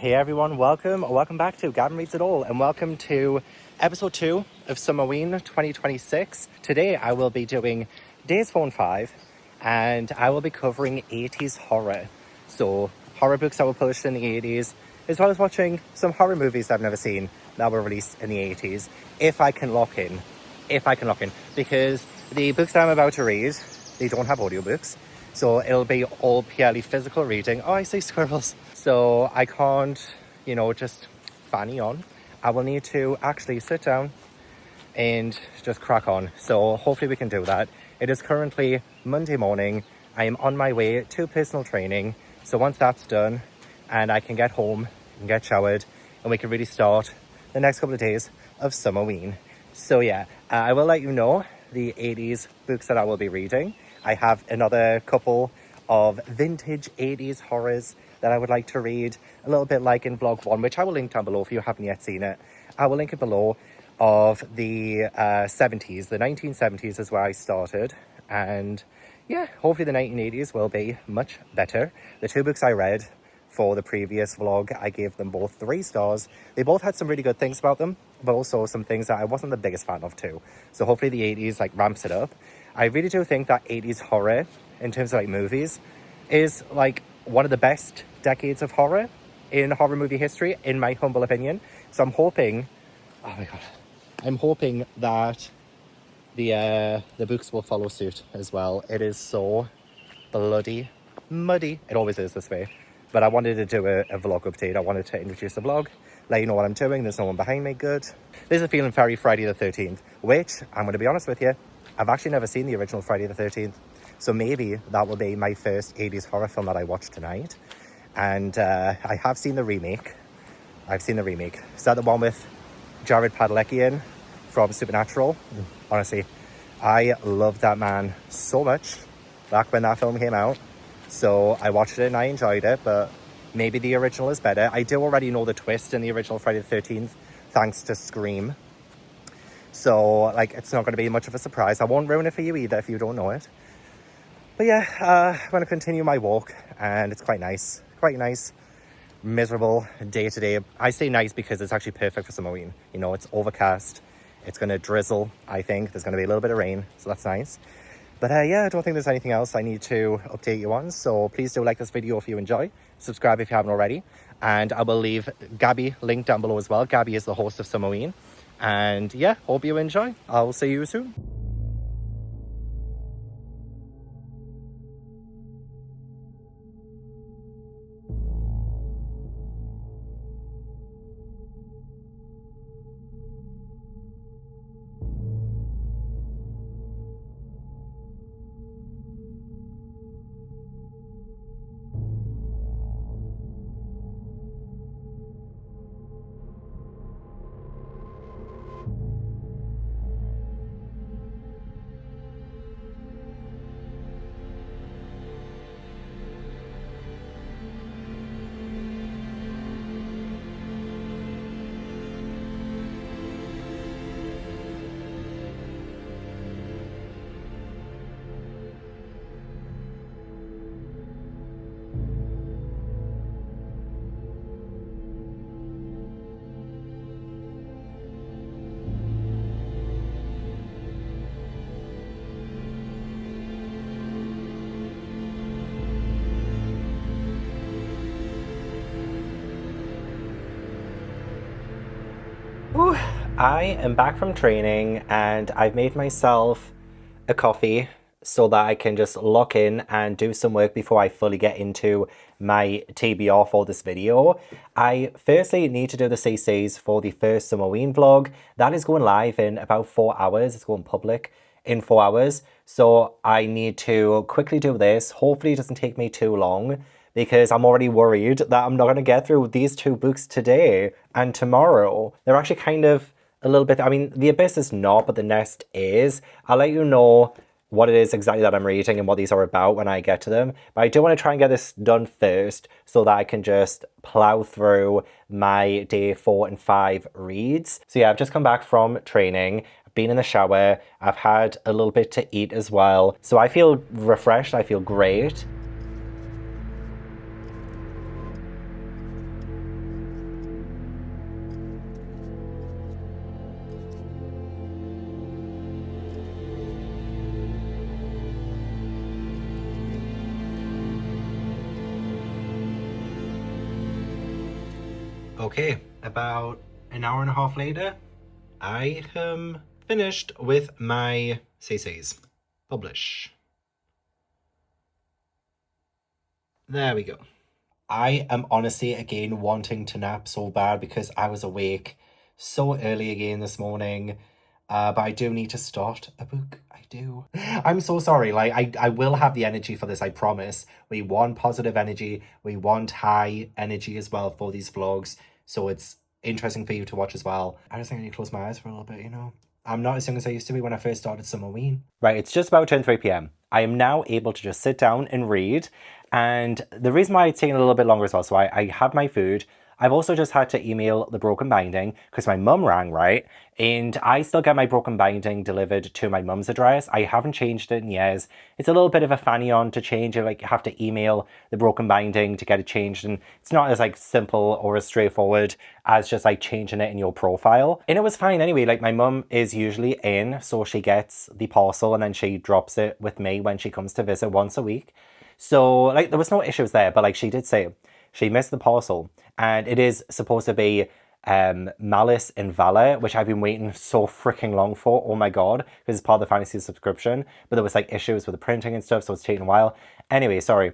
Hey everyone, welcome back to Gavin Reads It All, and welcome to episode 2 of Summerween 2026. Today I will be doing days 4 and 5, and I will be covering 80s horror. So horror books that were published in the 80s, as well as watching some horror movies I've never seen that were released in the 80s, if I can lock in, because the books that I'm about to read, they don't have audiobooks. So it'll be all purely physical reading. Oh, I see squirrels. So I can't, just fanny on. I will need to actually sit down and just crack on. So hopefully we can do that. It is currently Monday morning. I am on my way to personal training. So once that's done and I can get home and get showered, and we can really start the next couple of days of Summerween. So yeah, I will let you know the 80s books that I will be reading. I have another couple of vintage 80s horrors that I would like to read, a little bit like in vlog 1, which I will link down below if you haven't yet seen it. I will link it below, of the 70s. The 1970s is where I started, and yeah, hopefully the 1980s will be much better. The two books I read for the previous vlog, I gave them both 3 stars. They both had some really good things about them, but also some things that I wasn't the biggest fan of too. So hopefully the 80s ramps it up. I really do think that 80s horror, in terms of movies, is one of the best decades of horror in horror movie history, in my humble opinion. So I'm hoping, oh my god, I'm hoping that the books will follow suit as well. It is so bloody muddy. It always is this way. But I wanted to do a vlog update. I wanted to introduce the vlog, let you know what I'm doing. There's no one behind me. Good. This is feeling very Friday the 13th, which, I'm going to be honest with you, I've actually never seen the original Friday the 13th. So maybe that will be my first 80s horror film that I watch tonight. And I have seen the remake. Is that the one with Jared Padalecki from Supernatural? Honestly, I loved that man so much back when that film came out. So I watched it and I enjoyed it, but maybe the original is better. I do already know the twist in the original Friday the 13th, thanks to Scream. So, it's not going to be much of a surprise. I won't ruin it for you either if you don't know it. But yeah, I'm going to continue my walk, and it's quite nice. Miserable day today. I say nice because it's actually perfect for Summerween. It's overcast. It's going to drizzle, I think. There's going to be a little bit of rain, so that's nice. But yeah, I don't think there's anything else I need to update you on. So please do like this video if you enjoy. Subscribe if you haven't already. And I will leave Gabby linked down below as well. Gabby is the host of Summerween. And yeah, hope you enjoy. I'll see you soon. Ooh, I am back from training and I've made myself a coffee so that I can just lock in and do some work before I fully get into my TBR for this video. I firstly need to do the CCs for the first Summerween vlog. That is going live in about 4 hours. It's going public in 4 hours. So I need to quickly do this. Hopefully it doesn't take me too long, because I'm already worried that I'm not going to get through these 2 books today and tomorrow. They're actually kind of a little bit, The Abyss is not, but The Nest is. I'll let you know what it is exactly that I'm reading and what these are about when I get to them. But I do want to try and get this done first so that I can just plow through my day 4 and 5 reads. So yeah, I've just come back from training. I've been in the shower. I've had a little bit to eat as well. So I feel refreshed. I feel great. Okay, about an hour and a half later, I am finished with my CCs. Publish. There we go. I am honestly again wanting to nap so bad because I was awake so early again this morning. But I do need to start a book. I do. I'm so sorry. Like, I will have the energy for this, I promise. We want positive energy. We want high energy as well for these vlogs. So it's interesting for you to watch as well. I just think I need to close my eyes for a little bit, you know? I'm not as young as I used to be when I first started Summerween. Right, it's just about turned 3 p.m. I am now able to just sit down and read. And the reason why it's taking a little bit longer as well, so I have my food. I've also just had to email the broken binding because my mum rang, right? And I still get my broken binding delivered to my mum's address. I haven't changed it in years. It's a little bit of a fanny on to change it. Like, you have to email the broken binding to get it changed. And it's not as like simple or as straightforward as just like changing it in your profile. And it was fine anyway. Like, my mum is usually in, so she gets the parcel and then she drops it with me when she comes to visit once a week. So like, there was no issues there, but like, she did say she missed the parcel, and it is supposed to be Malice and Valor, which I've been waiting so freaking long for. Oh my god, because it's part of the fantasy subscription, but there was like issues with the printing and stuff, so it's taking a while. Anyway, sorry.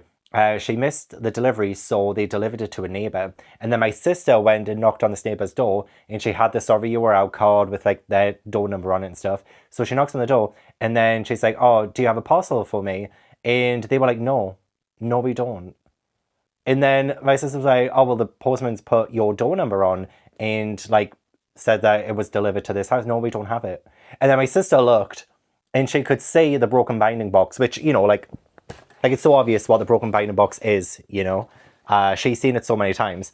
She missed the delivery, so they delivered it to a neighbour. And then my sister went and knocked on this neighbour's door, and she had the sorry you were out card with like their door number on it and stuff. So she knocks on the door, and then she's like, oh, do you have a parcel for me? And they were like, no, we don't. And then my sister was like, oh, well, the postman's put your door number on and like said that it was delivered to this house. No, we don't have it. And then my sister looked and she could see the broken binding box, which, you know, like it's so obvious what the broken binding box is, you know. She's seen it so many times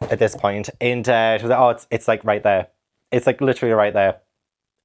at this point. And she was like, oh, it's like right there. It's like literally right there.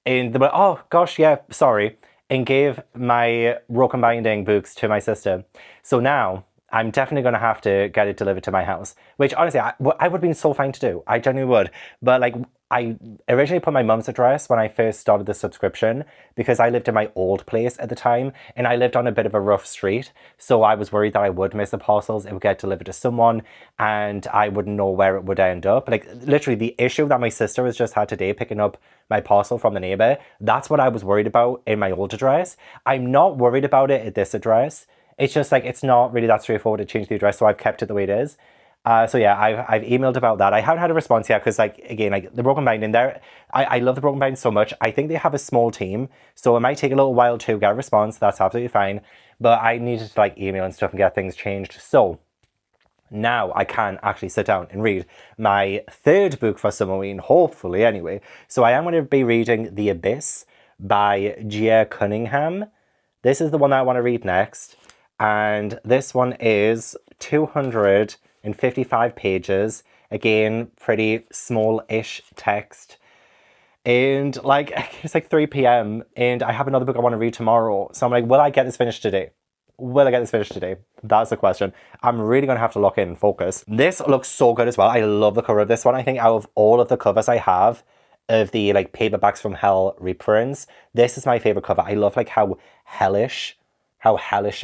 And they were like, oh, gosh, yeah, sorry. And gave my broken binding books to my sister. So now I'm definitely going to have to get it delivered to my house, which honestly, I would have been so fine to do. I genuinely would. But like, I originally put my mum's address when I first started the subscription because I lived in my old place at the time and I lived on a bit of a rough street. So I was worried that I would miss the parcels. It would get delivered to someone and I wouldn't know where it would end up. Like, literally the issue that my sister has just had today picking up my parcel from the neighbour, that's what I was worried about in my old address. I'm not worried about it at this address. It's just like, it's not really that straightforward to change the address, so I've kept it the way it is. So yeah, I've emailed about that. I haven't had a response yet because, like, again, like the broken binding there, I love the broken binding so much. I think they have a small team, so it might take a little while to get a response. That's absolutely fine. But I needed to like email and stuff and get things changed. So now I can actually sit down and read my third book for Summerween, hopefully anyway. So I am going to be reading The Abyss by Jere Cunningham. This is the one that I want to read next. And this one is 255 pages. Again, pretty small-ish text. And like, it's like 3 p.m. and I have another book I want to read tomorrow. So I'm like, will I get this finished today? Will I get this finished today? That's the question. I'm really going to have to lock in and focus. This looks so good as well. I love the cover of this one. I think out of all of the covers I have of the like Paperbacks from Hell reprints, this is my favorite cover. I love like how hellish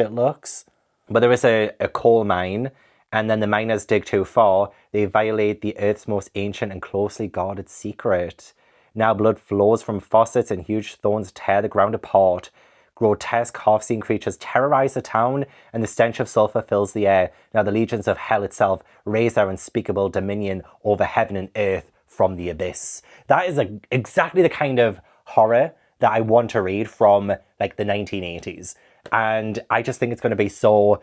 it looks. But there is a coal mine, and then the miners dig too far. They violate the Earth's most ancient and closely guarded secret. Now blood flows from faucets and huge thorns tear the ground apart. Grotesque half-seen creatures terrorize the town, and the stench of sulfur fills the air. Now the legions of hell itself raise their unspeakable dominion over heaven and earth from the abyss. That is exactly the kind of horror that I want to read from like the 1980s. And I just think it's going to be so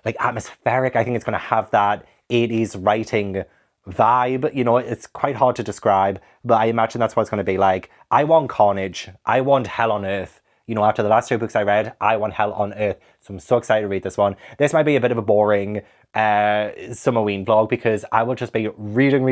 like atmospheric. I think it's going to have that 80s writing vibe. You know, it's quite hard to describe, but I imagine that's what it's going to be like. I want carnage. I want hell on earth. You know, after the last two books I read, I want hell on earth. So I'm so excited to read this one. This might be a bit of a boring Summerween vlog because I will just be reading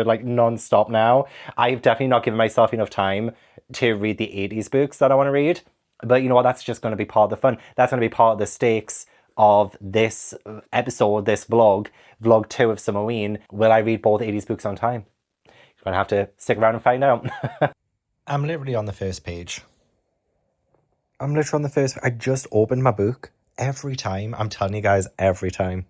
like non-stop now. I've definitely not given myself enough time to read the 80s books that I want to read. But you know what? That's just going to be part of the fun. That's going to be part of the stakes of this episode, this vlog 2 of Summerween. Will I read both 80s books on time? You're going to have to stick around and find out. I'm literally on the first page. I just opened my book. Every time. I'm telling you guys, every time.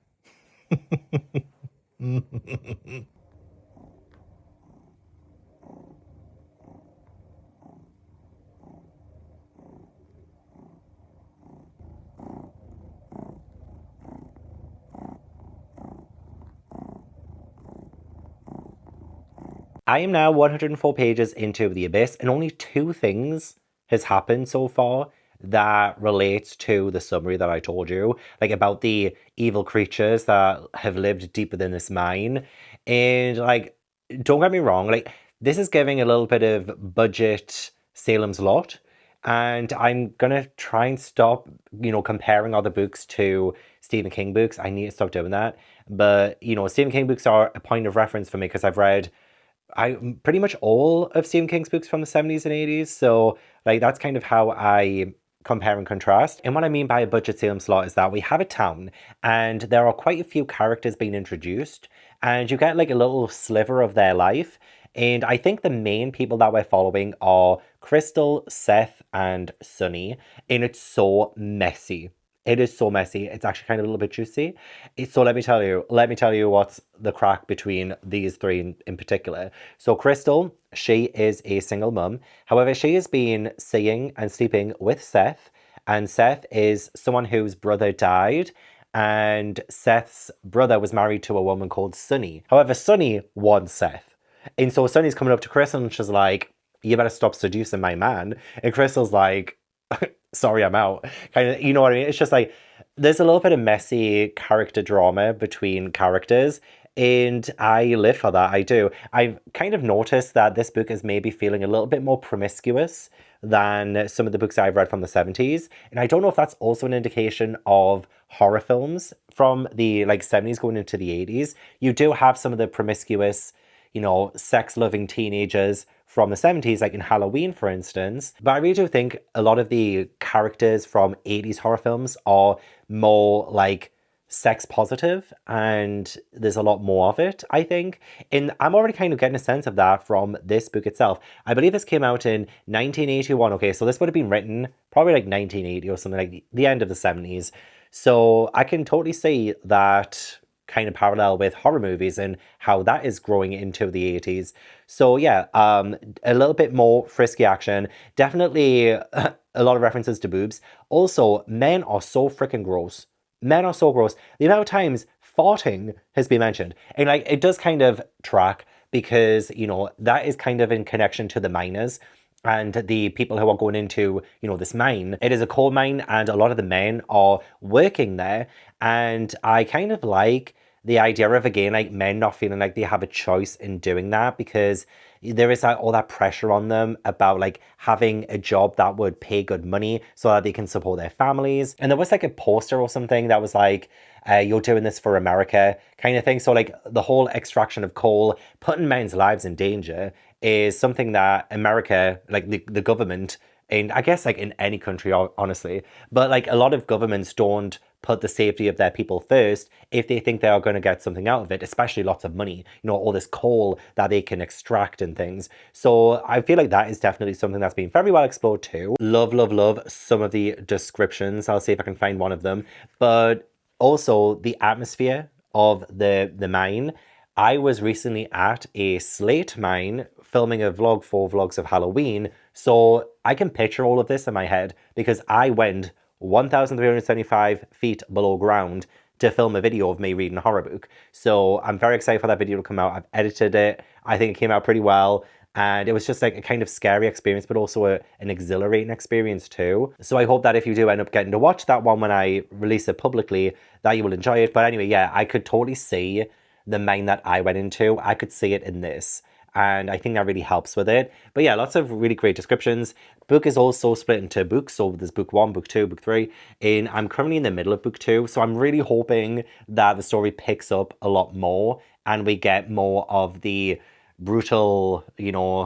I am now 104 pages into The Abyss, and only two things has happened so far that relates to the summary that I told you, like about the evil creatures that have lived deep within this mine. And like, don't get me wrong, like this is giving a little bit of budget Salem's Lot. And I'm gonna try and stop, comparing other books to Stephen King books. I need to stop doing that. But, Stephen King books are a point of reference for me because I've read pretty much all of Stephen King's books from the 70s and 80s. So like that's kind of how I compare and contrast. And what I mean by a budget Salem slot is that we have a town and there are quite a few characters being introduced and you get like a little sliver of their life. And I think the main people that we're following are Crystal, Seth, and Sunny. And it's so messy. It is so messy. It's actually kind of a little bit juicy. So let me tell you what's the crack between these three in particular. So Crystal, she is a single mum. However, she has been seeing and sleeping with Seth, and Seth is someone whose brother died, and Seth's brother was married to a woman called Sunny. However, Sunny wants Seth. And so Sunny's coming up to Crystal and she's like, you better stop seducing my man. And Crystal's like, sorry, I'm out. Kind of, you know what I mean? It's just like there's a little bit of messy character drama between characters, and I live for that. I do. I've kind of noticed that this book is maybe feeling a little bit more promiscuous than some of the books I've read from the 70s. And I don't know if that's also an indication of horror films from the like 70s going into the 80s. You do have some of the promiscuous, sex-loving teenagers from the 70s, like in Halloween, for instance. But I really do think a lot of the characters from 80s horror films are more like sex positive, and there's a lot more of it, I think. And I'm already kind of getting a sense of that from this book itself. I believe this came out in 1981. Okay, so this would have been written probably like 1980 or something, like the end of the 70s. So I can totally see that kind of parallel with horror movies and how that is growing into the 80s. So yeah, a little bit more frisky action. Definitely a lot of references to boobs. Also, men are so freaking gross. Men are so gross. The amount of times farting has been mentioned. And like it does kind of track because, that is kind of in connection to the miners and the people who are going into, this mine. It is a coal mine and a lot of the men are working there. And I kind of like the idea of, again, like men not feeling like they have a choice in doing that because there is all that pressure on them about like having a job that would pay good money so that they can support their families. And there was like a poster or something that was like, you're doing this for America kind of thing. So like the whole extraction of coal, putting men's lives in danger is something that America, like the government, and I guess like in any country, honestly, but like a lot of governments don't put the safety of their people first if they think they are going to get something out of it, especially lots of money, all this coal that they can extract and things. So I feel like that is definitely something that's been very well explored too. Love, love, love some of the descriptions. I'll see if I can find one of them. But also the atmosphere of the mine. I was recently at a slate mine filming a vlog for Vlogs of Halloween, so I can picture all of this in my head because I went 1,375 feet below ground to film a video of me reading a horror book. So I'm very excited for that video to come out. I've edited it. I think it came out pretty well. And it was just like a kind of scary experience, but also an exhilarating experience too. So I hope that if you do end up getting to watch that one when I release it publicly, that you will enjoy it. But anyway, yeah, I could totally see the mine that I went into. I could see it in this. And I think that really helps with it. But yeah, lots of really great descriptions. Book is also split into books. So there's book 1, book 2, book 3. And I'm currently in the middle of book 2. So I'm really hoping that the story picks up a lot more and we get more of the brutal,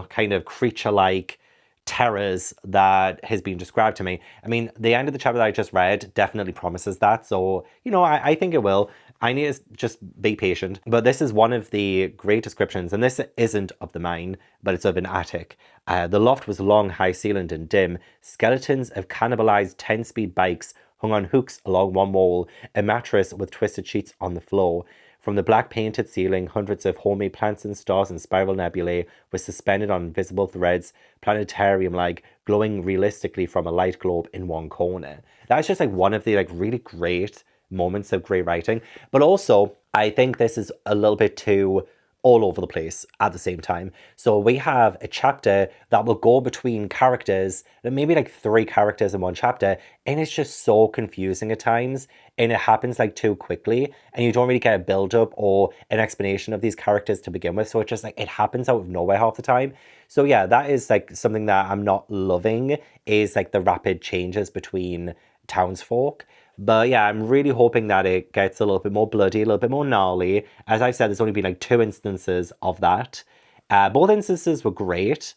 kind of creature-like terrors that has been described to me. I mean, the end of the chapter that I just read definitely promises that. So, I think it will. I need to just be patient. But this is one of the great descriptions, and this isn't of the mine, but it's of an attic. The loft was long, high-ceilinged and dim. Skeletons of cannibalized 10-speed bikes hung on hooks along one wall, a mattress with twisted sheets on the floor. From the black painted ceiling, hundreds of homemade plants and stars and spiral nebulae were suspended on invisible threads, planetarium-like, glowing realistically from a light globe in one corner. That's just like one of the really great moments of great writing. But also, I think this is a little bit too all over the place at the same time. So we have a chapter that will go between characters, maybe like 3 characters in one chapter, and it's just so confusing at times, and it happens like too quickly, and you don't really get a build up or an explanation of these characters to begin with. So it's just like it happens out of nowhere half the time. So yeah, that is like something that I'm not loving, is like the rapid changes between townsfolk. But yeah, I'm really hoping that it gets a little bit more bloody, a little bit more gnarly. As I've said, there's only been like 2 instances of that. Both instances were great,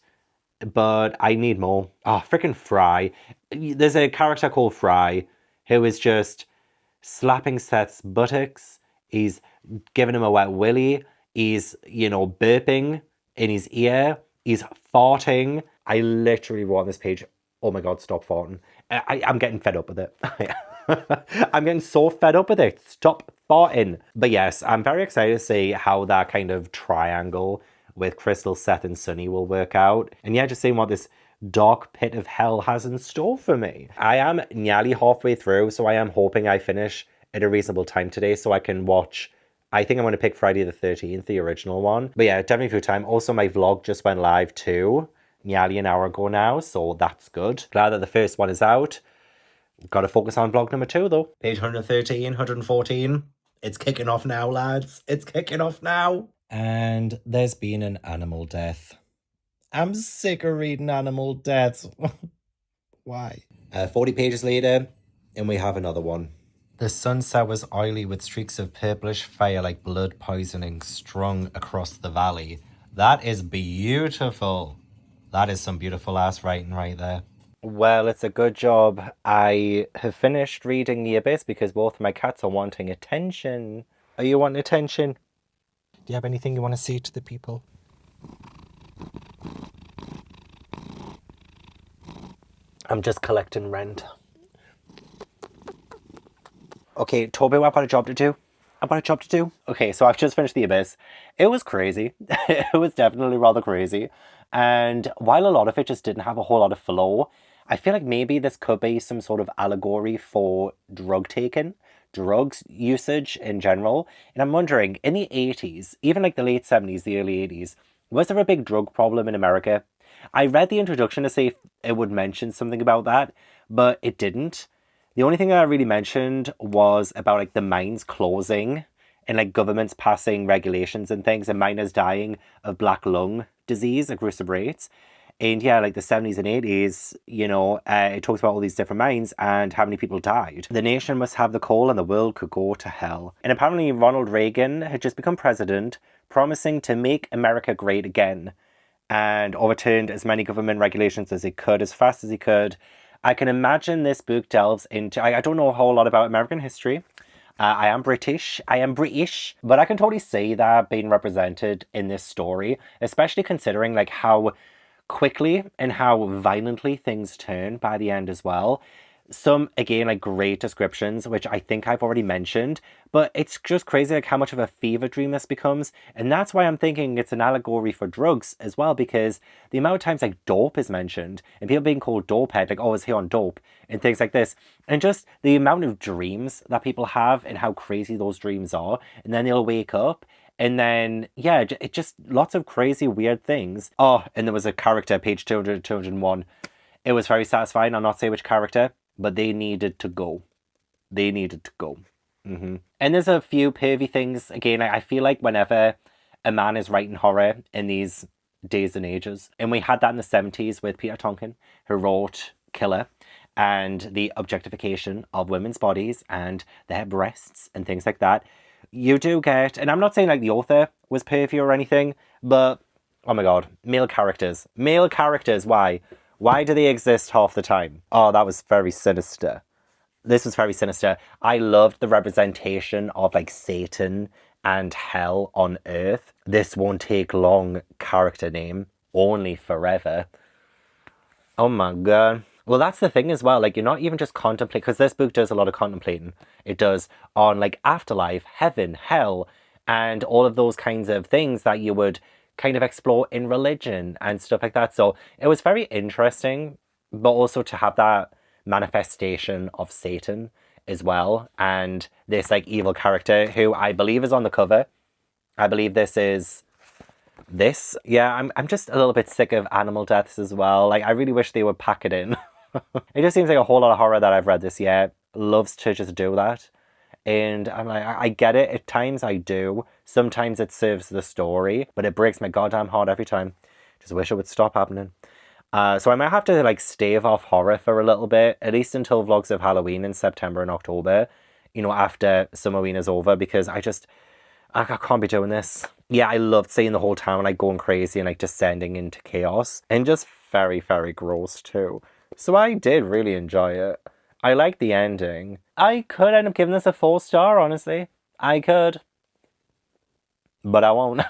but I need more. Oh, freaking Fry. There's a character called Fry who is just slapping Seth's buttocks. He's giving him a wet willy. He's, burping in his ear. He's farting. I literally wrote on this page, oh my God, stop farting. I'm getting fed up with it. I'm getting so fed up with it. Stop farting. But yes, I'm very excited to see how that kind of triangle with Crystal, Seth, and Sunny will work out. And yeah, just seeing what this dark pit of hell has in store for me. I am nearly halfway through, so I am hoping I finish at a reasonable time today so I can watch. I think I'm going to pick Friday the 13th, the original one. But yeah, definitely through time. Also, my vlog just went live too, nearly an hour ago now, so that's good. Glad that the first one is out. Got to focus on vlog number 2 though. Page 113, 114. It's kicking off now, lads. It's kicking off now. And there's been an animal death. I'm sick of reading animal deaths. Why? 40 pages later, and we have another one. The sunset was oily with streaks of purplish fire like blood poisoning strung across the valley. That is beautiful. That is some beautiful ass writing right there. Well, it's a good job I have finished reading The Abyss because both my cats are wanting attention. Are you wanting attention? Do you have anything you want to say to the people? I'm just collecting rent. Okay, Toby, I've got a job to do. Okay, so I've just finished The Abyss. It was crazy. It was definitely rather crazy. And while a lot of it just didn't have a whole lot of flow, I feel like maybe this could be some sort of allegory for drugs usage in general. And I'm wondering, in the 80s, even like the late 70s, the early 80s, was there a big drug problem in America? I read the introduction to see if it would mention something about that, but it didn't. The only thing that I really mentioned was about like the mines closing and like governments passing regulations and things and miners dying of black lung disease at gruesome rates. And yeah, like the 70s and 80s, it talks about all these different mines and how many people died. The nation must have the coal and the world could go to hell. And apparently Ronald Reagan had just become president, promising to make America great again, and overturned as many government regulations as he could, as fast as he could. I can imagine this book delves into, I don't know a whole lot about American history. I am British, but I can totally see that being represented in this story, especially considering like how quickly and how violently things turn by the end as well. Some, again, like great descriptions, which I think I've already mentioned, but it's just crazy like how much of a fever dream this becomes. And that's why I'm thinking it's an allegory for drugs as well, because the amount of times like dope is mentioned and people being called dopehead, like, oh, is he on dope? And things like this. And just the amount of dreams that people have and how crazy those dreams are. And then they'll wake up and then, yeah, it just lots of crazy, weird things. Oh, and there was a character, page 200, 201. It was very satisfying. I'll not say which character, but they needed to go. And there's a few pervy things. Again, I feel like whenever a man is writing horror in these days and ages, and we had that in the 70s with Peter Tonkin, who wrote Killer, and the objectification of women's bodies and their breasts and things like that. You do get, and I'm not saying like the author was pervy or anything, but oh my God, male characters, why? Why do they exist half the time? Oh, that was very sinister. This was very sinister. I loved the representation of like Satan and hell on earth. This won't take long character name, only forever. Oh my God. Well, that's the thing as well. Like, you're not even just contemplating, because this book does a lot of contemplating. It does on like afterlife, heaven, hell, and all of those kinds of things that you would kind of explore in religion and stuff like that. So it was very interesting, but also to have that manifestation of Satan as well, and this like evil character who I believe is on the cover. I believe this is This, yeah, I'm just a little bit sick of animal deaths as well. Like, I really wish they would pack it in. It just seems like a whole lot of horror that I've read this year loves to just do that. And I'm like, I get it. At times I do. Sometimes it serves the story, but it breaks my goddamn heart every time. Just wish it would stop happening. So I might have to like stave off horror for a little bit, at least until Vlogs of Halloween in September and October, you know, after Summerween is over, because I can't be doing this. Yeah, I loved seeing the whole town like going crazy and like descending into chaos, and just very, very gross too. So I did really enjoy it. I liked the ending. I could end up giving this a 4-star, honestly. I could. But I won't.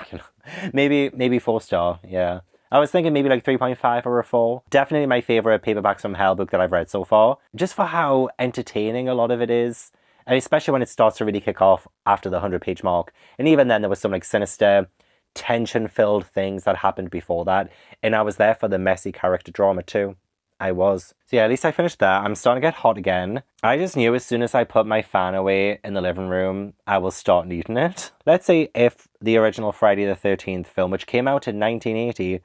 maybe 4-star, yeah. I was thinking maybe like 3.5 or a 4. Definitely my favourite Paperbacks from Hell book that I've read so far. Just for how entertaining a lot of it is. And especially when it starts to really kick off after the 100-page mark. And even then there was some like sinister, tension-filled things that happened before that. And I was there for the messy character drama too. I was. So yeah, at least I finished that. I'm starting to get hot again. I just knew as soon as I put my fan away in the living room, I will start needing it. Let's say if the original Friday the 13th film, which came out in 1980,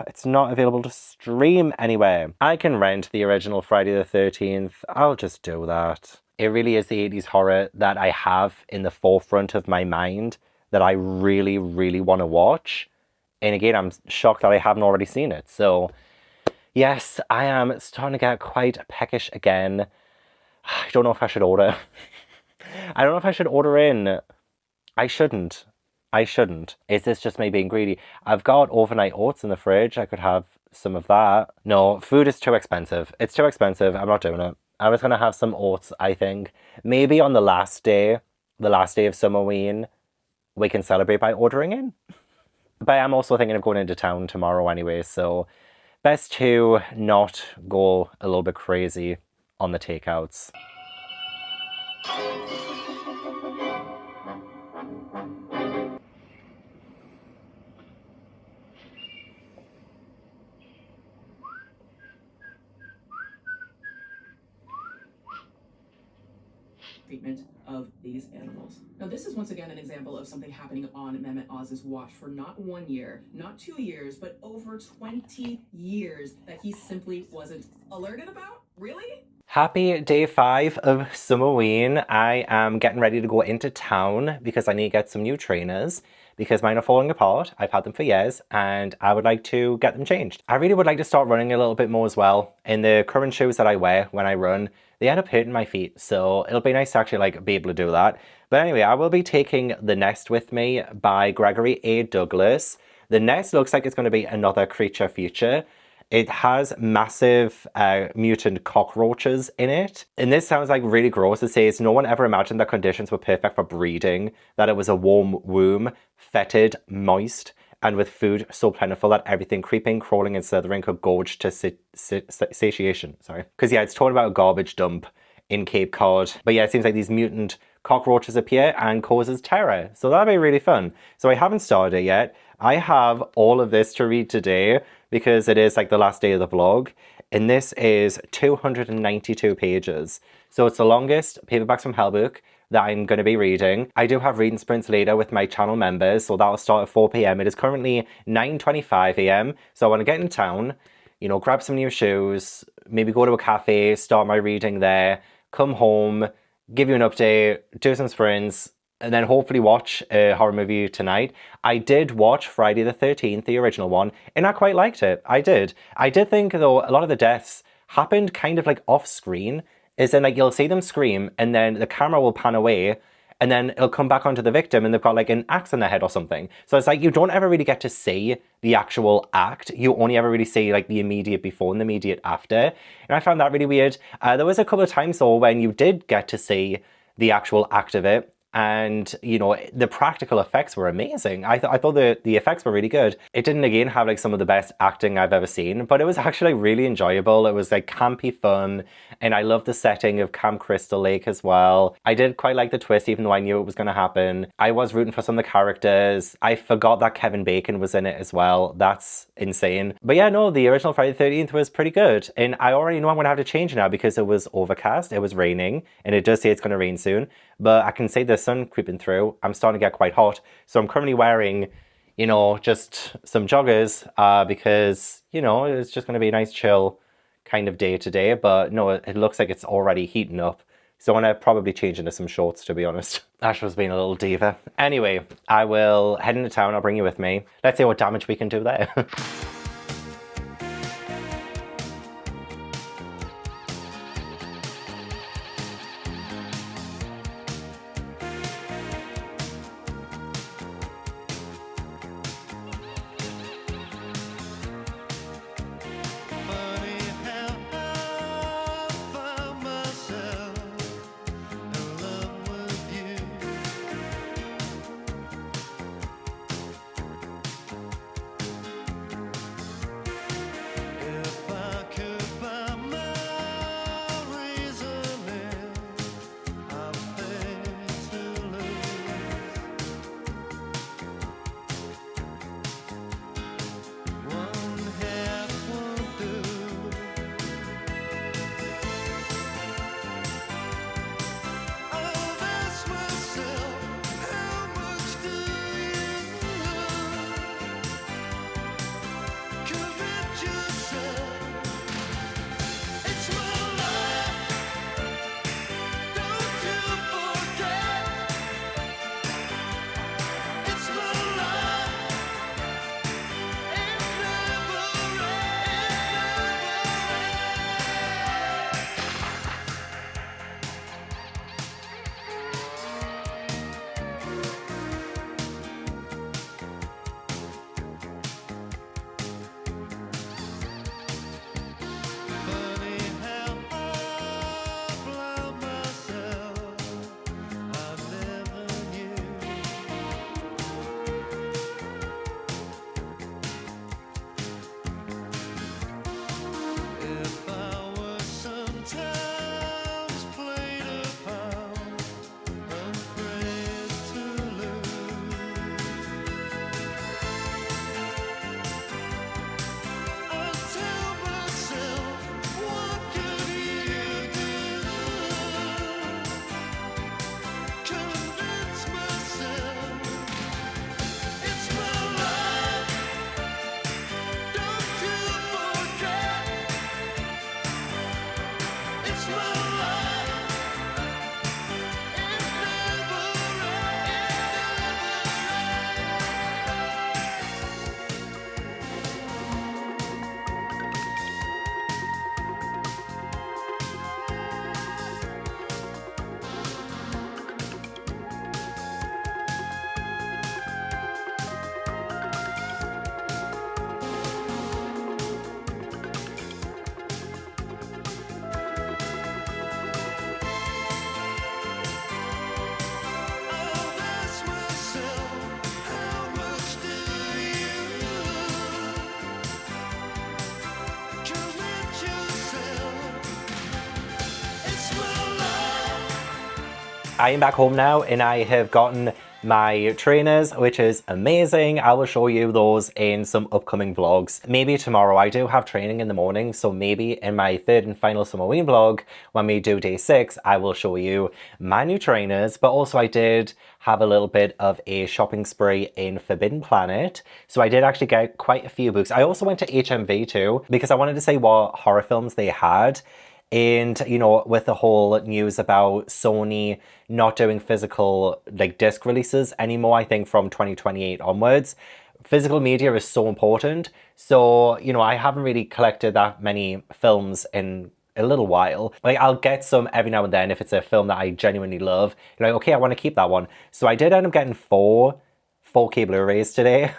it's not available to stream anywhere. I can rent the original Friday the 13th. I'll just do that. It really is the 80s horror that I have in the forefront of my mind that I really, really want to watch. And again, I'm shocked that I haven't already seen it. So yes, I am starting to get quite peckish again. I don't know if I should order. I don't know if I should order in. I shouldn't. Is this just me being greedy? I've got overnight oats in the fridge. I could have some of that. No, food is too expensive. It's too expensive. I'm not doing it. I was going to have some oats, I think. Maybe on the last day of Summerween, we can celebrate by ordering in. But I'm also thinking of going into town tomorrow anyway, so best to not go a little bit crazy on the takeouts. Treatment of these animals. Now, this is once again an example of something happening on Mehmet Oz's watch for not 1 year, not 2 years, but over 20 years that he simply wasn't alerted about? Really? Happy day 5 of Summerween. I am getting ready to go into town because I need to get some new trainers because mine are falling apart. I've had them for years and I would like to get them changed. I really would like to start running a little bit more as well. In the current shoes that I wear when I run, they end up hurting my feet, so it'll be nice to actually like be able to do that. But anyway, I will be taking The Nest with me by Gregory A. Douglas. The Nest looks like it's going to be another creature feature. It has massive mutant cockroaches in it. And this sounds like really gross. It says, no one ever imagined that conditions were perfect for breeding, that it was a warm womb, fetid, moist, and with food so plentiful that everything creeping, crawling, and slithering could gorge to satiation. Sorry. Because yeah, it's talking about a garbage dump in Cape Cod. But yeah, it seems like these mutant cockroaches appear and causes terror. So that'll be really fun. So I haven't started it yet. I have all of this to read today because it is like the last day of the vlog. And this is 292 pages. So it's the longest Paperbacks from Hell book that I'm going to be reading. I do have reading sprints later with my channel members, so that'll start at 4 p.m. It is currently 9:25 a.m. So I want to get in town, you know, grab some new shoes, maybe go to a cafe, start my reading there, come home, give you an update, do some sprints, and then hopefully watch a horror movie tonight. I did watch Friday the 13th, the original one, and I quite liked it. I did. I did think, though, a lot of the deaths happened kind of like off screen. Is in like you'll see them scream and then the camera will pan away and then it'll come back onto the victim and they've got like an axe in their head or something. So it's like you don't ever really get to see the actual act. You only ever really see like the immediate before and the immediate after. And I found that really weird. There was a couple of times though when you did get to see the actual act of it. And, you know, the practical effects were amazing. I thought the effects were really good. It didn't, again, have, like, some of the best acting I've ever seen, but it was actually really enjoyable. It was, like, campy fun, and I loved the setting of Camp Crystal Lake as well. I did quite like the twist, even though I knew it was going to happen. I was rooting for some of the characters. I forgot that Kevin Bacon was in it as well. That's insane. But yeah, no, the original Friday the 13th was pretty good, and I already know I'm going to have to change now because it was overcast, it was raining, and it does say it's going to rain soon. But I can see the sun creeping through. I'm starting to get quite hot. So I'm currently wearing, you know, just some joggers because, you know, it's just going to be a nice chill kind of day today. But no, it looks like it's already heating up. So I'm going to probably change into some shorts, to be honest. Ash was being a little diva. Anyway, I will head into town. I'll bring you with me. Let's see what damage we can do there. I am back home now and I have gotten my trainers, which is amazing. I will show you those in some upcoming vlogs. Maybe tomorrow. I do have training in the morning, so maybe in my third and final Summerween vlog, when we do day 6, I will show you my new trainers. But also I did have a little bit of a shopping spree in Forbidden Planet. So I did actually get quite a few books. I also went to HMV too, because I wanted to see what horror films they had. And, you know, with the whole news about Sony not doing physical, like, disc releases anymore, I think from 2028 onwards, physical media is so important. So, you know, I haven't really collected that many films in a little while. Like, I'll get some every now and then if it's a film that I genuinely love. You're like, okay, I want to keep that one. So I did end up getting 4K Blu-rays today.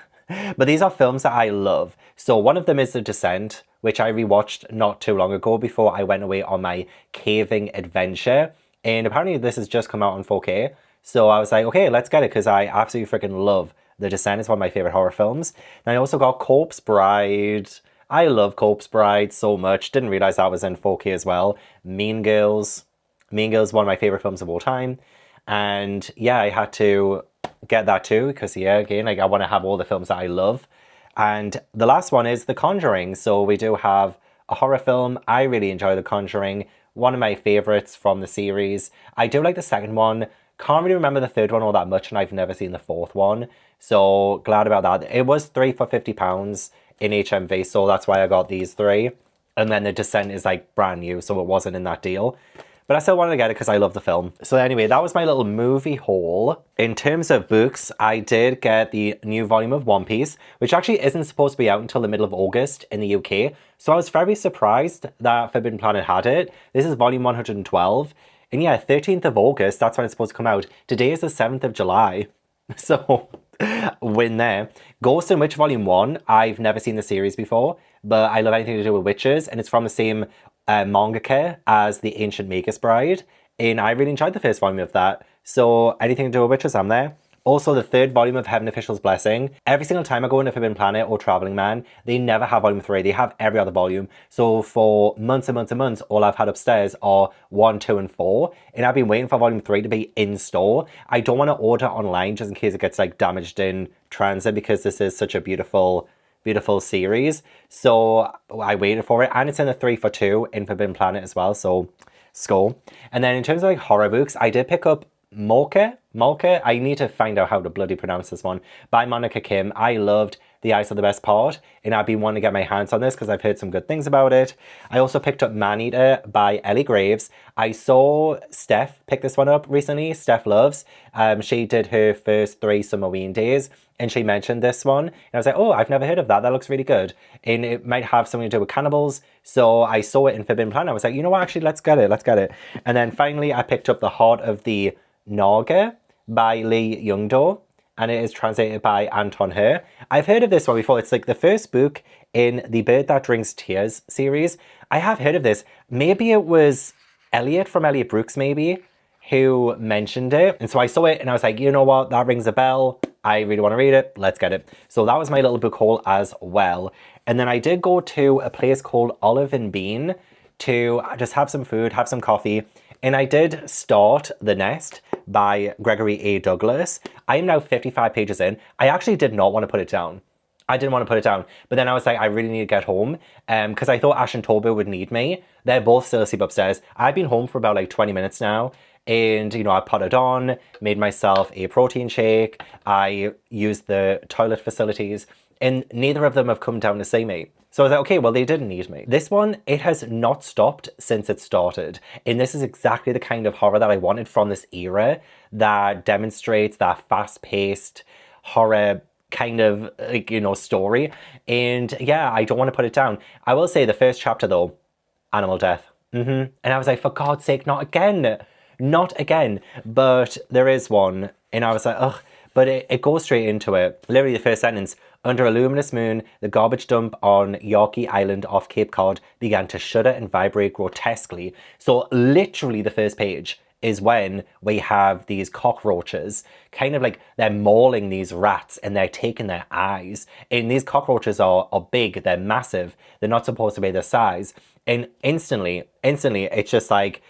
But these are films that I love. So one of them is The Descent, which I rewatched not too long ago before I went away on my caving adventure. And apparently this has just come out on 4K. So I was like, okay, let's get it because I absolutely freaking love The Descent. It's one of my favorite horror films. And I also got Corpse Bride. I love Corpse Bride so much. Didn't realize that was in 4K as well. Mean Girls. Mean Girls, one of my favorite films of all time. And yeah, I had to get that too because yeah, again, like I want to have all the films that I love. And the last one is The Conjuring. So we do have a horror film. I really enjoy The Conjuring. One of my favorites from the series. I do like the second one Can't really remember the third one all that much, and I've never seen the fourth one. So glad about that. It was 3 for £50 in HMV, so that's why I got these three. And then The Descent is like brand new, so it wasn't in that deal. But I still wanted to get it because I love the film. So anyway, that was my little movie haul. In terms of books, I did get the new volume of One Piece, which actually isn't supposed to be out until the middle of August in the UK. So I was very surprised that Forbidden Planet had it. This is volume 112. And yeah, 13th of August, that's when it's supposed to come out. Today is the 7th of July. So, win there. Ghost and Witch Volume 1, I've never seen the series before, but I love anything to do with witches, and it's from the same mangaka as The Ancient Magus Bride, and I really enjoyed the first volume of that. So, anything to do with witches, I'm there. Also, the third volume of Heaven Official's Blessing. Every single time I go into Forbidden Planet or Traveling Man, they never have volume 3. They have every other volume. So for months and months and months, all I've had upstairs are 1, 2, and 4. And I've been waiting for volume 3 to be in store. I don't want to order online just in case it gets like damaged in transit, because this is such a beautiful series. So I waited for it, and it's in the 3 for 2 in Forbidden Planet as well. So score. And then in terms of like horror books, I did pick up Malka, I need to find out how to bloody pronounce this one, by Monica Kim. I loved The Eyes Are the Best Part, and I've been wanting to get my hands on this because I've heard some good things about it. I also picked up Maneater by Ellie Graves. I saw Steph pick this one up recently. Steph loves. She did her first 3 Summerween days, and she mentioned this one. And I was like, oh, I've never heard of that. That looks really good. And it might have something to do with cannibals. So I saw it in Forbidden Planet. I was like, you know what, actually, let's get it. And then finally, I picked up The Heart of the Naga by Lee Youngdo, and it is translated by Anton Her. I've heard of this one before. It's like the first book in the Bird That Drinks Tears series. I have heard of this. Maybe it was Elliot from Elliot Brooks, maybe, who mentioned it. And so I saw it and I was like, you know what, that rings a bell. I really want to read it. Let's get it. So that was my little book haul as well. And then I did go to a place called Olive and Bean to just have some food, have some coffee. And I did start The Nest by Gregory A. Douglas. I am now 55 pages in. I actually did not want to put it down. I didn't want to put it down. But then I was like, I really need to get home. Because I thought Ash and Toby would need me. They're both still asleep upstairs. I've been home for about like 20 minutes now. And, you know, I potted on, made myself a protein shake. I used the toilet facilities. And neither of them have come down to see me. So I was like, okay, well, they didn't need me. This one, it has not stopped since it started. And this is exactly the kind of horror that I wanted from this era, that demonstrates that fast-paced horror kind of, like, you know, story. And yeah, I don't want to put it down. I will say the first chapter, though, animal death. And I was like, for God's sake, not again. Not again. But there is one. And I was like, ugh. But it goes straight into it. Literally the first sentence. Under a luminous moon, the garbage dump on Yorkie Island off Cape Cod began to shudder and vibrate grotesquely. So literally the first page is when we have these cockroaches, kind of like they're mauling these rats and they're taking their eyes. And these cockroaches are big, they're massive, they're not supposed to be their size. And instantly, it's just like,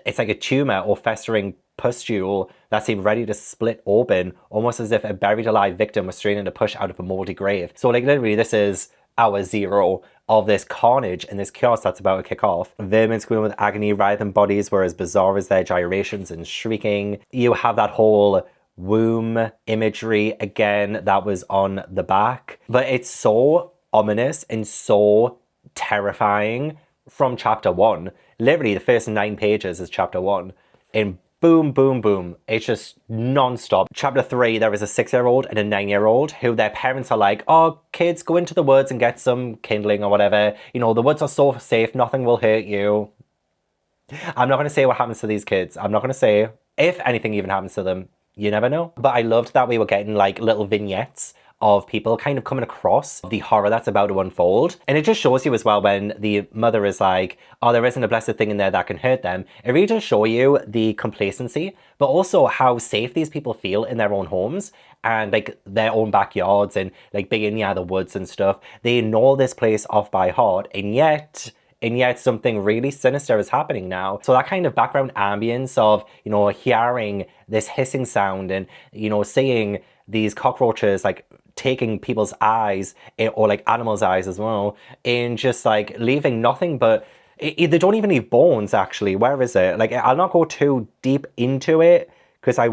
it's like a tumor or festering pustule that seemed ready to split open, almost as if a buried alive victim was straining to push out of a moldy grave. So like literally this is hour 0 of this carnage and this chaos that's about to kick off. Vermin screaming with agony, writhing bodies were as bizarre as their gyrations and shrieking. You have that whole womb imagery again that was on the back. But it's so ominous and so terrifying from chapter 1. Literally the first 9 pages is chapter 1. And boom, boom, boom. It's just non-stop. Chapter 3, there is a 6-year-old and a 9-year-old who their parents are like, oh, kids, go into the woods and get some kindling or whatever. You know, the woods are so safe, nothing will hurt you. I'm not going to say what happens to these kids. I'm not going to say if anything even happens to them. You never know. But I loved that we were getting like little vignettes of people kind of coming across the horror that's about to unfold. And it just shows you as well when the mother is like, oh, there isn't a blessed thing in there that can hurt them. It really does show you the complacency, but also how safe these people feel in their own homes and like their own backyards and like being near the woods and stuff. They know this place off by heart, and yet something really sinister is happening now. So that kind of background ambience of, you know, hearing this hissing sound and, you know, seeing these cockroaches like taking people's eyes, or like animals' eyes as well, and just like leaving nothing but, they don't even leave bones actually. Where is it? Like, I'll not go too deep into it because I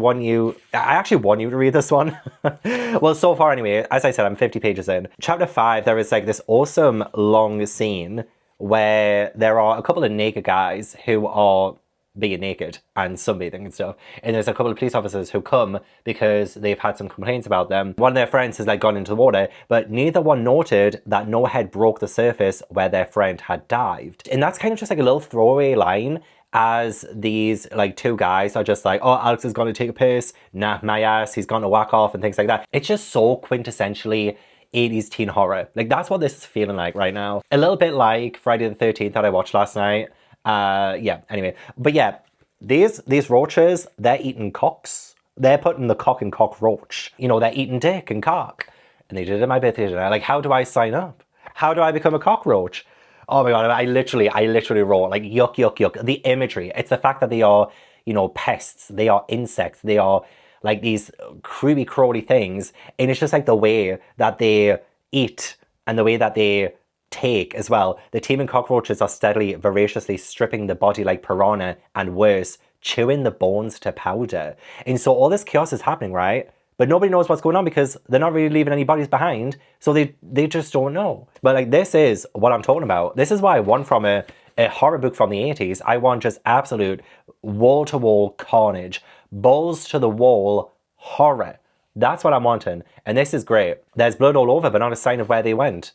actually want you to read this one. Well, so far anyway, as I said, I'm 50 pages in. Chapter 5, there is like this awesome long scene where there are a couple of naked guys who are being naked and sunbathing and stuff. And there's a couple of police officers who come because they've had some complaints about them. One of their friends has like gone into the water, but neither one noted that no head broke the surface where their friend had dived. And that's kind of just like a little throwaway line, as these like two guys are just like, oh, Alex is going to take a piss. Nah, my ass, he's going to whack off and things like that. It's just so quintessentially 80s teen horror. Like, that's what this is feeling like right now. A little bit like Friday the 13th that I watched last night. Yeah, anyway. But yeah, these roaches, they're eating cocks. They're putting the cock in cockroach. You know, they're eating dick and cock. And they did it at my birthday dinner. Like, how do I sign up? How do I become a cockroach? Oh my God, I literally wrote like, yuck, yuck, yuck. The imagery, it's the fact that they are, you know, pests. They are insects. They are like these creepy, crawly things. And it's just like the way that they eat and the way that they take as well. The teeming cockroaches are steadily, voraciously stripping the body like piranha, and worse, chewing the bones to powder. And so all this chaos is happening, right? But nobody knows what's going on because they're not really leaving any bodies behind. So they just don't know. But like, this is what I'm talking about. This is why I want from a horror book from the 80s. I want just absolute wall-to-wall carnage. Balls to the wall horror. That's what I'm wanting. And this is great. There's blood all over, but not a sign of where they went.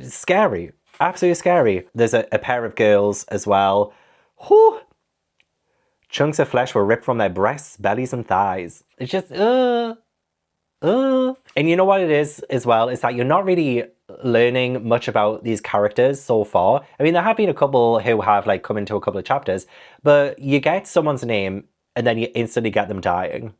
Scary. Absolutely scary. There's a pair of girls as well. Whew. Chunks of flesh were ripped from their breasts, bellies, and thighs. It's just, And you know what it is as well? Is that you're not really learning much about these characters so far. I mean, there have been a couple who have like come into a couple of chapters, but you get someone's name and then you instantly get them dying.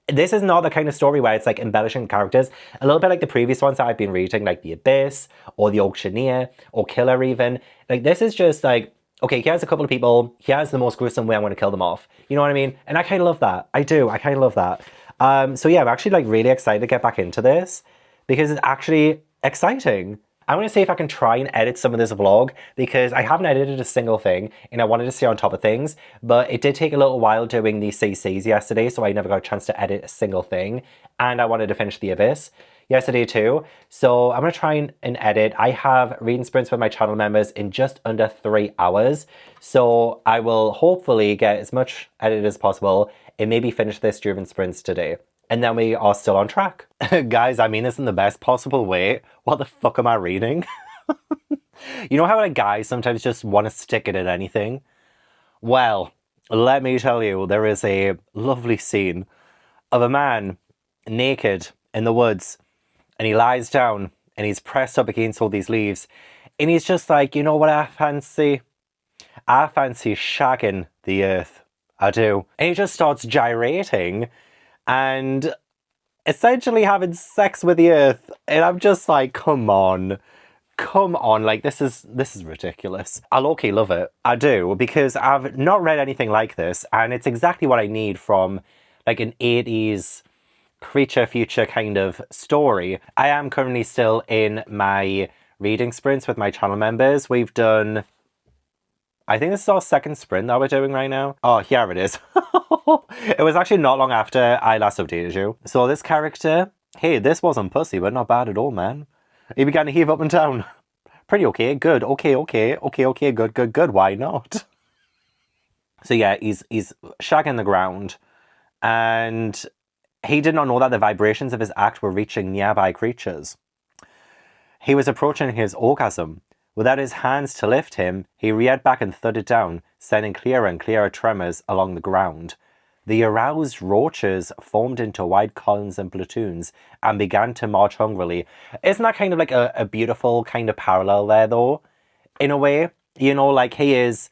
This is not the kind of story where it's like embellishing characters. A little bit like the previous ones that I've been reading, like The Abyss or The Auctioneer or Killer even. Like, this is just like, okay, here's a couple of people. Here's the most gruesome way I'm going to kill them off. You know what I mean? And I kind of love that. I do. I kind of love that. So yeah, I'm actually like really excited to get back into this because it's actually exciting. I'm going to see if I can try and edit some of this vlog because I haven't edited a single thing and I wanted to stay on top of things, but it did take a little while doing these CCs yesterday, so I never got a chance to edit a single thing, and I wanted to finish The Abyss yesterday too. So I'm going to try and edit. I have reading sprints with my channel members in just under 3 hours, so I will hopefully get as much edited as possible and maybe finish this during sprints today. And then we are still on track. Guys, I mean this in the best possible way. What the fuck am I reading? You know how like guys sometimes just want to stick it at anything? Well, let me tell you, there is a lovely scene of a man naked in the woods, and he lies down and he's pressed up against all these leaves, and he's just like, you know what I fancy? I fancy shagging the earth. I do. And he just starts gyrating and essentially having sex with the earth. And I'm just like, come on, like this is ridiculous. I low-key love it. I do, because I've not read anything like this, and it's exactly what I need from like an 80s creature future kind of story. I am currently still in my reading sprints with my channel members. We've done, I think this is our second sprint that we're doing right now. Oh, here it is. It was actually not long after I last updated you. So this character, hey, this wasn't pussy, but not bad at all, man. He began to heave up and down. Pretty okay, good, okay, good, why not? So yeah, he's shagging the ground, and he did not know that the vibrations of his act were reaching nearby creatures. He was approaching his orgasm. Without his hands to lift him, he reared back and thudded down, sending clearer and clearer tremors along the ground. The aroused roaches formed into wide columns and platoons and began to march hungrily. Isn't that kind of like a beautiful kind of parallel there, though? In a way, you know, like he is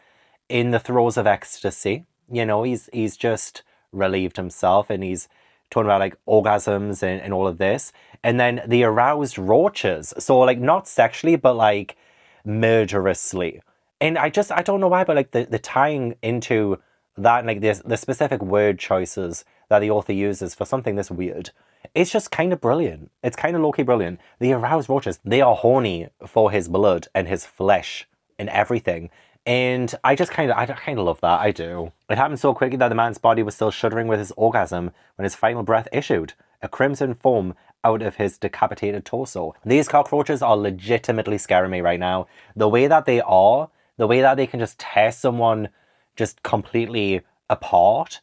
in the throes of ecstasy. You know, he's just relieved himself, and he's talking about like orgasms and all of this. And then the aroused roaches, so like not sexually, but like murderously. And I don't know why, but like the tying into that, like the specific word choices that the author uses for something this weird, it's just kind of brilliant. It's kind of low-key brilliant. The aroused roaches, they are horny for his blood and his flesh and everything. And I kind of love that. I do. It happened so quickly that the man's body was still shuddering with his orgasm when his final breath issued, a crimson foam out of his decapitated torso. These cockroaches are legitimately scaring me right now. The way that they are, the way that they can just tear someone just completely apart.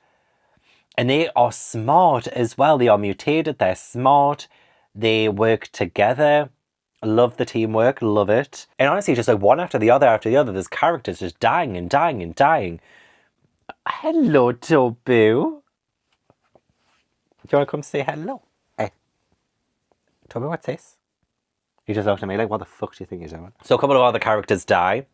And they are smart as well. They are mutated, they're smart, they work together. Love the teamwork, love it. And honestly, just like one after the other, there's characters just dying and dying and dying. Hello, Tobu. Do you want to come say hello? Hey. Tobu, what's this? He just looked at me like, what the fuck do you think you're doing? So a couple of other characters die.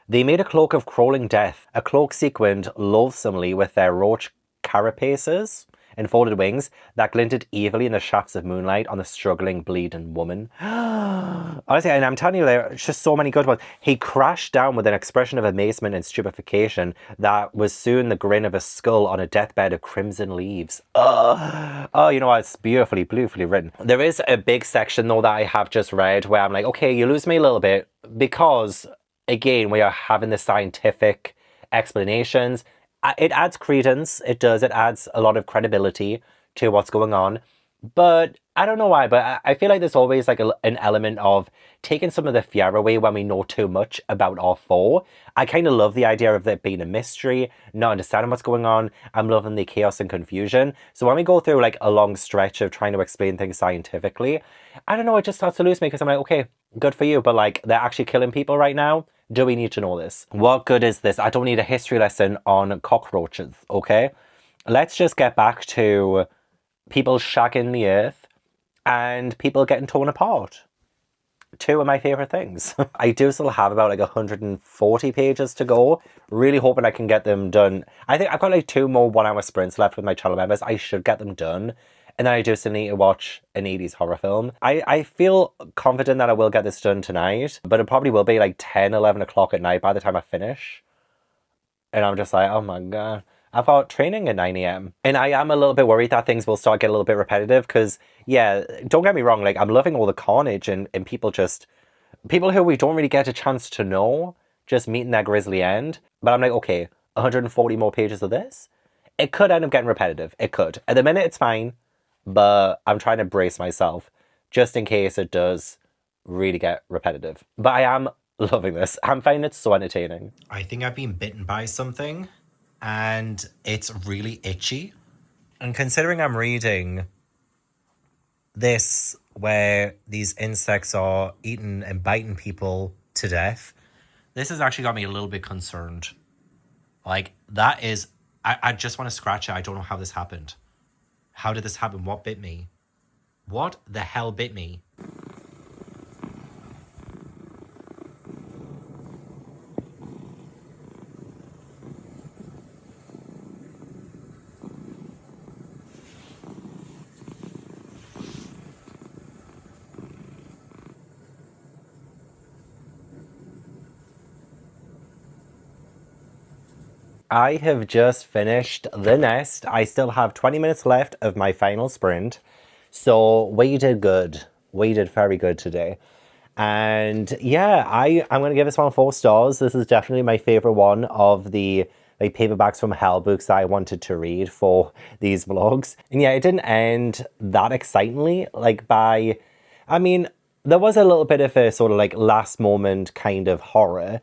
They made a cloak of crawling death, a cloak sequined loathsomely with their roach carapaces and folded wings that glinted evilly in the shafts of moonlight on the struggling, bleeding woman. Honestly, and I'm telling you, there's just so many good ones. He crashed down with an expression of amazement and stupefaction that was soon the grin of a skull on a deathbed of crimson leaves. Oh, you know what? It's beautifully written. There is a big section, though, that I have just read where I'm like, okay, you lose me a little bit because, again, we are having the scientific explanations. It adds credence, it does, it adds a lot of credibility to what's going on, but I don't know why, but I feel like there's always like an element of taking some of the fear away when we know too much about our foe. I kind of love the idea of it being a mystery, not understanding what's going on. I'm loving the chaos and confusion. So when we go through like a long stretch of trying to explain things scientifically, I don't know, it just starts to lose me because I'm like, okay, good for you, but like they're actually killing people right now. Do we need to know this? What good is this? I don't need a history lesson on cockroaches, okay? Let's just get back to people shagging the earth and people getting torn apart. Two of my favourite things. I do still have about like 140 pages to go. Really hoping I can get them done. I think I've got like 2 more 1-hour sprints left with my channel members. I should get them done. And then I do still need to watch an 80s horror film. I feel confident that I will get this done tonight, but it probably will be like 10, 11 o'clock at night by the time I finish. And I'm just like, oh my God, I've got training at 9 a.m. And I am a little bit worried that things will start getting a little bit repetitive because, yeah, don't get me wrong, like I'm loving all the carnage and people who we don't really get a chance to know just meeting their grisly end. But I'm like, okay, 140 more pages of this? It could end up getting repetitive. It could. At the minute, it's fine. But I'm trying to brace myself just in case it does really get repetitive. But I am loving this. I'm finding it so entertaining. I think I've been bitten by something and it's really itchy. And considering I'm reading this where these insects are eating and biting people to death, this has actually got me a little bit concerned. Like that is, I just want to scratch it. I don't know how this happened. How did this happen? What bit me? What the hell bit me? I have just finished the nest. I still have 20 minutes left of my final sprint. So we did good. We did very good today. And yeah, I'm going to give this one 4 stars. This is definitely my favorite one of the like paperbacks from hell books that I wanted to read for these vlogs. And yeah, it didn't end that excitingly. I mean, there was a little bit of a sort of like last moment kind of horror.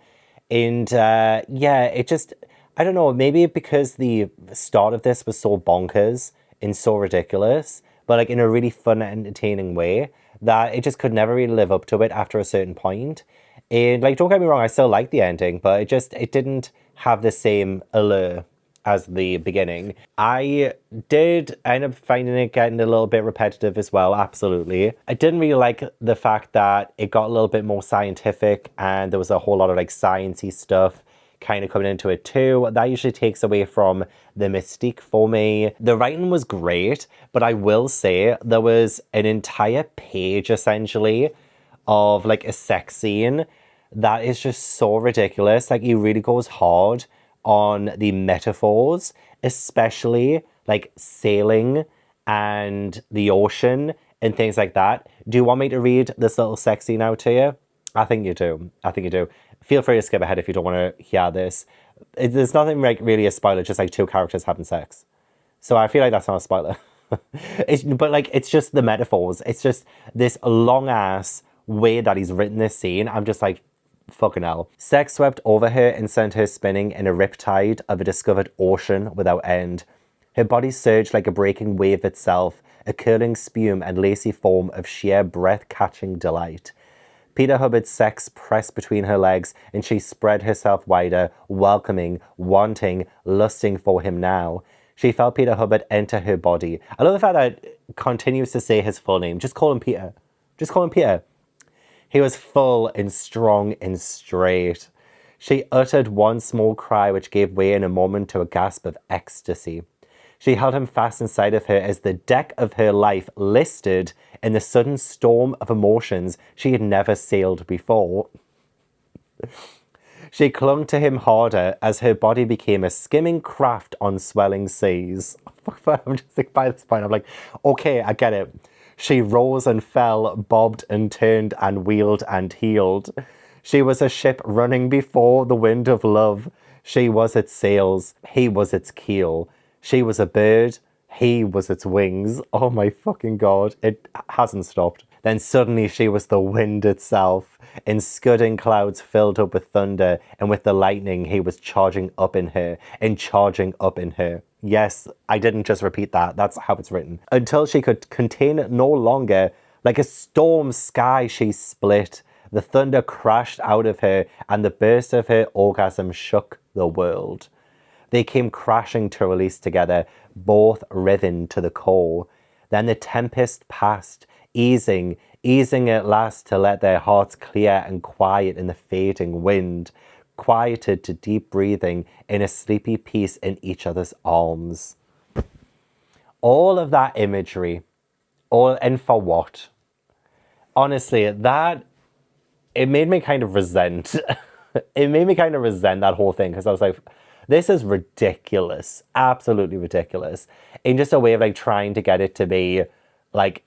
And yeah, it just, I don't know, maybe because the start of this was so bonkers and so ridiculous, but like in a really fun and entertaining way, that it just could never really live up to it after a certain point. And like, don't get me wrong, I still like the ending, but it didn't have the same allure as the beginning. I did end up finding it getting a little bit repetitive as well, absolutely. I didn't really like the fact that it got a little bit more scientific and there was a whole lot of like sciencey stuff kind of coming into it too. That usually takes away from the mystique for me. The writing was great, but I will say there was an entire page essentially of like a sex scene that is just so ridiculous. Like he really goes hard on the metaphors, especially like sailing and the ocean and things like that. Do you want me to read this little sex scene out to you? I think you do. I think you do. Feel free to skip ahead if you don't want to hear this. There's nothing like really a spoiler, just like two characters having sex. So I feel like that's not a spoiler. But like, it's just the metaphors. It's just this long ass way that he's written this scene. I'm just like, fucking hell. Sex swept over her and sent her spinning in a riptide of a discovered ocean without end. Her body surged like a breaking wave itself, a curling spume and lacy foam of sheer breath-catching delight. Peter Hubbard's sex pressed between her legs, and she spread herself wider, welcoming, wanting, lusting for him now. She felt Peter Hubbard enter her body. I love the fact that it continues to say his full name. Just call him Peter. Just call him Peter. He was full and strong and straight. She uttered one small cry which gave way in a moment to a gasp of ecstasy. She held him fast inside of her as the deck of her life listed in the sudden storm of emotions she had never sailed before. She clung to him harder as her body became a skimming craft on swelling seas. I'm just like, by this point, I'm like, okay, I get it. She rose and fell, bobbed and turned and wheeled and heeled. She was a ship running before the wind of love. She was its sails, he was its keel. She was a bird, he was its wings. Oh my fucking God, it hasn't stopped. Then suddenly she was the wind itself. In scudding clouds filled up with thunder, and with the lightning he was charging up in her, and charging up in her. Yes, I didn't just repeat that, that's how it's written. Until she could contain it no longer, like a storm sky she split. The thunder crashed out of her, and the burst of her orgasm shook the world. They came crashing to release together, both riven to the core. Then the tempest passed, easing at last to let their hearts clear and quiet in the fading wind, quieted to deep breathing in a sleepy peace in each other's arms. All of that imagery, and for what? Honestly, it made me kind of resent. It made me kind of resent that whole thing, because I was like, this is ridiculous, absolutely ridiculous, in just a way of like trying to get it to be like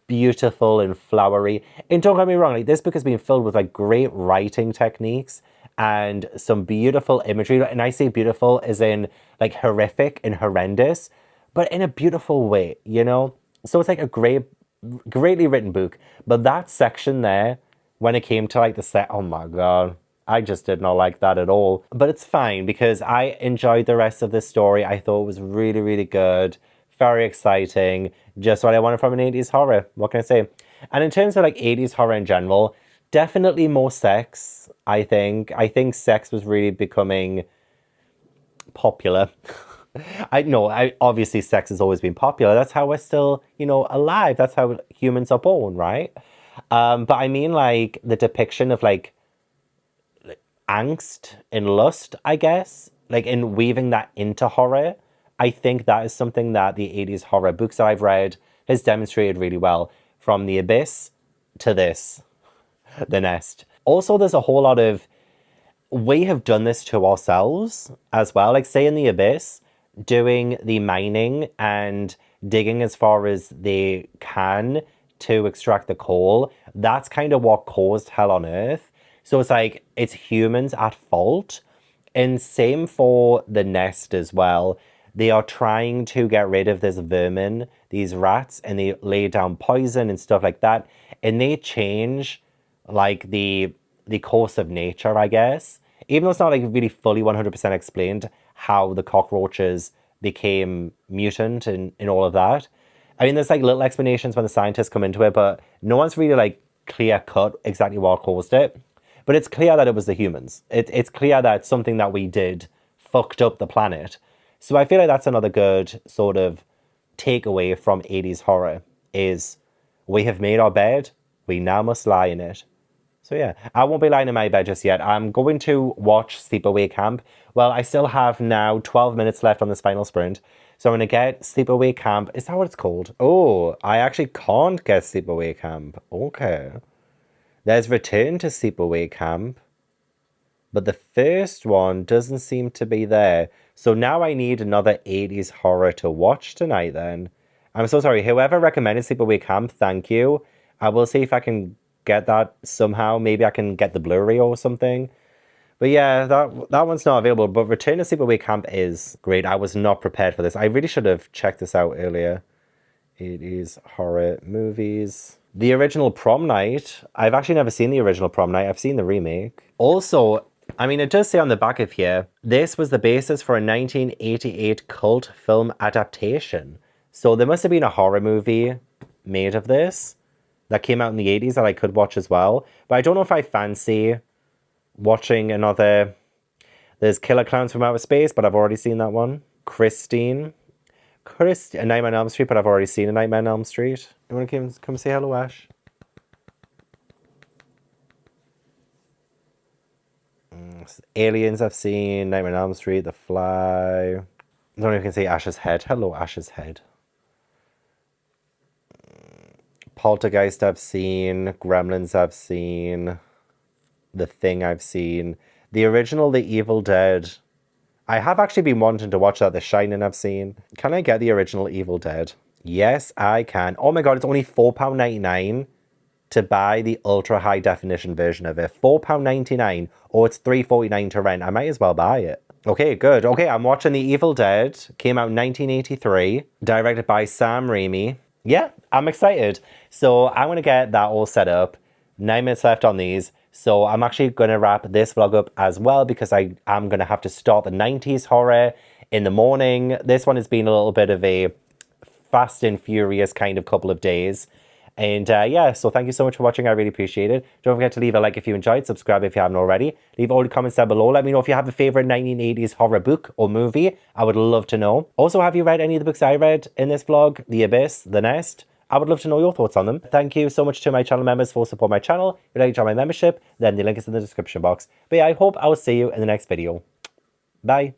beautiful and flowery. And don't get me wrong, like this book has been filled with like great writing techniques and some beautiful imagery. And I say beautiful as in like horrific and horrendous, but in a beautiful way, you know? So it's like a greatly written book. But that section there, when it came to like the set, oh my God, I just did not like that at all. But it's fine because I enjoyed the rest of the story. I thought it was really, really good. Very exciting. Just what I wanted from an 80s horror. What can I say? And in terms of like 80s horror in general, definitely more sex, I think. I think sex was really becoming popular. Obviously sex has always been popular. That's how we're still, alive. That's how humans are born, right? But I mean like the depiction of like angst and lust, I guess, like in weaving that into horror. I think that is something that the 80s horror books that I've read has demonstrated really well, from The Abyss to this, The Nest. Also, there's a whole lot of, we have done this to ourselves as well. Like say in The Abyss, doing the mining and digging as far as they can to extract the coal, that's kind of what caused hell on earth. So it's like, it's humans at fault. And same for The Nest as well. They are trying to get rid of this vermin, these rats, and they lay down poison and stuff like that. And they change like the course of nature, I guess. Even though it's not like really fully 100% explained how the cockroaches became mutant and all of that. I mean, there's like little explanations when the scientists come into it, but no one's really like clear cut exactly what caused it. But it's clear that it was the humans. It's clear that something that we did fucked up the planet. So I feel like that's another good sort of takeaway from 80s horror is we have made our bed, we now must lie in it. So yeah, I won't be lying in my bed just yet. I'm going to watch Sleepaway Camp. Well, I still have now 12 minutes left on this final sprint. So I'm going to get Sleepaway Camp. Is that what it's called? Oh, I actually can't get Sleepaway Camp. Okay. There's Return to Sleepaway Camp, but the first one doesn't seem to be there. So now I need another 80s horror to watch tonight then. I'm so sorry. Whoever recommended Sleepaway Camp, thank you. I will see if I can get that somehow. Maybe I can get the Blu-ray or something. But yeah, that one's not available. But Return to Sleepaway Camp is great. I was not prepared for this. I really should have checked this out earlier. It is horror movies. The original Prom Night. I've actually never seen the original Prom Night. I've seen the remake. Also, I mean, it does say on the back of here, this was the basis for a 1988 cult film adaptation. So there must have been a horror movie made of this that came out in the 80s that I could watch as well. But I don't know if I fancy watching another... There's Killer Clowns from Outer Space, but I've already seen that one. Christine. A Nightmare on Elm Street, but I've already seen A Nightmare on Elm Street. You want to come say hello, Ash? Aliens I've seen, Nightmare on Elm Street, The Fly. I don't know if you can see Ash's head. Hello, Ash's head. Poltergeist I've seen, Gremlins I've seen, The Thing I've seen. The original The Evil Dead. I have actually been wanting to watch that. The Shining I've seen. Can I get the original Evil Dead? Yes, I can. Oh my god, it's only £4.99 to buy the ultra high definition version of it. £4.99 or it's £3.49 to rent. I might as well buy it. Okay, good. Okay, I'm watching The Evil Dead. Came out in 1983. Directed by Sam Raimi. Yeah, I'm excited. So I'm going to get that all set up. 9 minutes left on these. So I'm actually going to wrap this vlog up as well because I am going to have to start the 90s horror in the morning. This one has been a little bit of a fast and furious kind of couple of days. And yeah, so thank you so much for watching. I really appreciate it. Don't forget to leave a like if you enjoyed, subscribe if you haven't already. Leave all the comments down below. Let me know if you have a favorite 1980s horror book or movie. I would love to know. Also, have you read any of the books I read in this vlog? The Abyss, The Nest? I would love to know your thoughts on them. Thank you so much to my channel members for supporting my channel. If you'd like to join my membership, then the link is in the description box. But yeah, I hope I will see you in the next video. Bye.